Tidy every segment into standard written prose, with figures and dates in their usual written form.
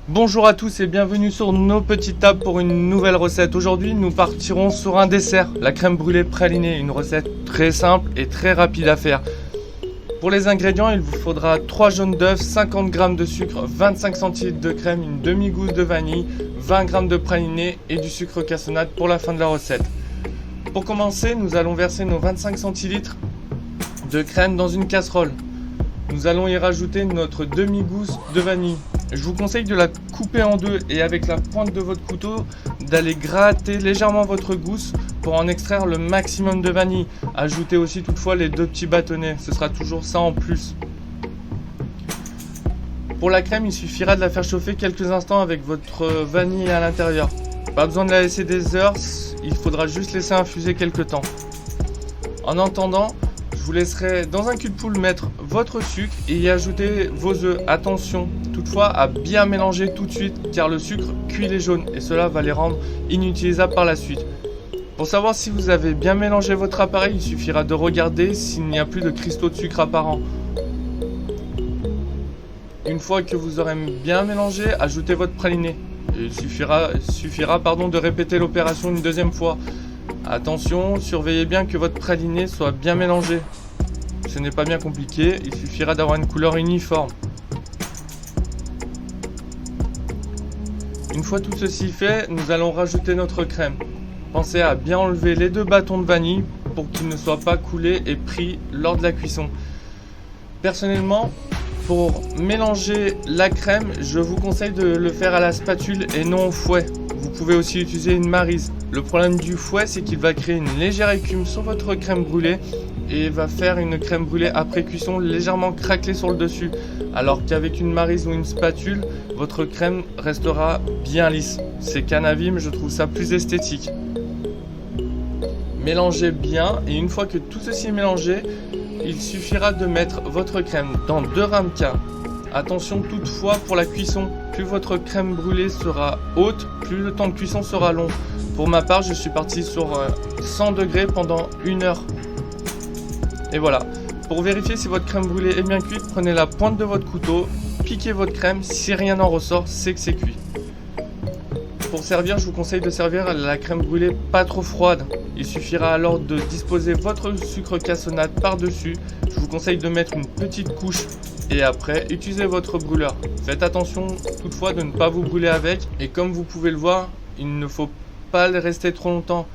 Bonjour à tous et bienvenue sur nos petites tables pour une nouvelle recette. Aujourd'hui, nous partirons sur un dessert, la crème brûlée pralinée, une recette très simple et très rapide à faire. Pour les ingrédients, il vous faudra 3 jaunes d'œufs, 50 g de sucre, 25 centilitres de crème, une demi-gousse de vanille, 20 g de praliné et du sucre cassonade pour la fin de la recette. Pour commencer, nous allons verser nos 25 centilitres de crème dans une casserole. Nous allons y rajouter notre demi-gousse de vanille. Je vous conseille de la couper en deux et avec la pointe de votre couteau d'aller gratter légèrement votre gousse pour en extraire le maximum de vanille. Ajoutez aussi toutefois les 2 petits bâtonnets, ce sera toujours ça en plus. Pour la crème, il suffira de la faire chauffer quelques instants avec votre vanille à l'intérieur. Pas besoin de la laisser des heures, il faudra juste laisser infuser quelques temps. En attendant, je vous laisserai dans un cul de poule mettre votre sucre et y ajouter vos œufs. Attention toutefois à bien mélanger tout de suite car le sucre cuit les jaunes et cela va les rendre inutilisables par la suite. Pour savoir si vous avez bien mélangé votre appareil, il suffira de regarder s'il n'y a plus de cristaux de sucre apparents. Une fois que vous aurez bien mélangé, ajoutez votre praliné. Il suffira de répéter l'opération une deuxième fois. Attention, surveillez bien que votre praliné soit bien mélangé. Ce n'est pas bien compliqué, il suffira d'avoir une couleur uniforme. Une fois tout ceci fait, nous allons rajouter notre crème. Pensez à bien enlever les 2 bâtons de vanille pour qu'ils ne soient pas coulés et pris lors de la cuisson. Personnellement, pour mélanger la crème, je vous conseille de le faire à la spatule et non au fouet. Vous pouvez aussi utiliser une maryse. Le problème du fouet, c'est qu'il va créer une légère écume sur votre crème brûlée et va faire une crème brûlée après cuisson légèrement craquelée sur le dessus. Alors qu'avec une maryse ou une spatule, votre crème restera bien lisse. C'est qu'un avis, mais je trouve ça plus esthétique. Mélangez bien et une fois que tout ceci est mélangé, il suffira de mettre votre crème dans 2 ramequins. Attention toutefois pour la cuisson, plus votre crème brûlée sera haute, plus le temps de cuisson sera long. Pour ma part, je suis parti sur 100 degrés pendant 1 heure. Et voilà. Pour vérifier si votre crème brûlée est bien cuite, prenez la pointe de votre couteau, piquez votre crème, si rien n'en ressort, c'est que c'est cuit. Pour servir, je vous conseille de servir la crème brûlée pas trop froide. Il suffira alors de disposer votre sucre cassonade par-dessus. Je vous conseille de mettre une petite couche et après, utilisez votre brûleur. Faites attention toutefois de ne pas vous brûler avec. Et comme vous pouvez le voir, il ne faut pas le rester trop longtemps.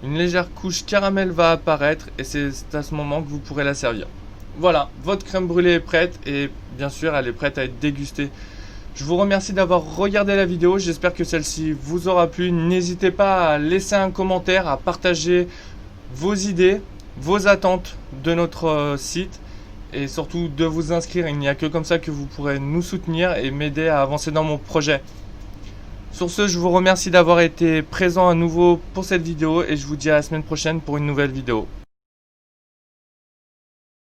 Une légère couche caramel va apparaître et c'est à ce moment que vous pourrez la servir. Voilà, votre crème brûlée est prête et bien sûr, elle est prête à être dégustée. Je vous remercie d'avoir regardé la vidéo, j'espère que celle-ci vous aura plu. N'hésitez pas à laisser un commentaire, à partager vos idées, vos attentes de notre site et surtout de vous inscrire. Il n'y a que comme ça que vous pourrez nous soutenir et m'aider à avancer dans mon projet. Sur ce, je vous remercie d'avoir été présent à nouveau pour cette vidéo et je vous dis à la semaine prochaine pour une nouvelle vidéo.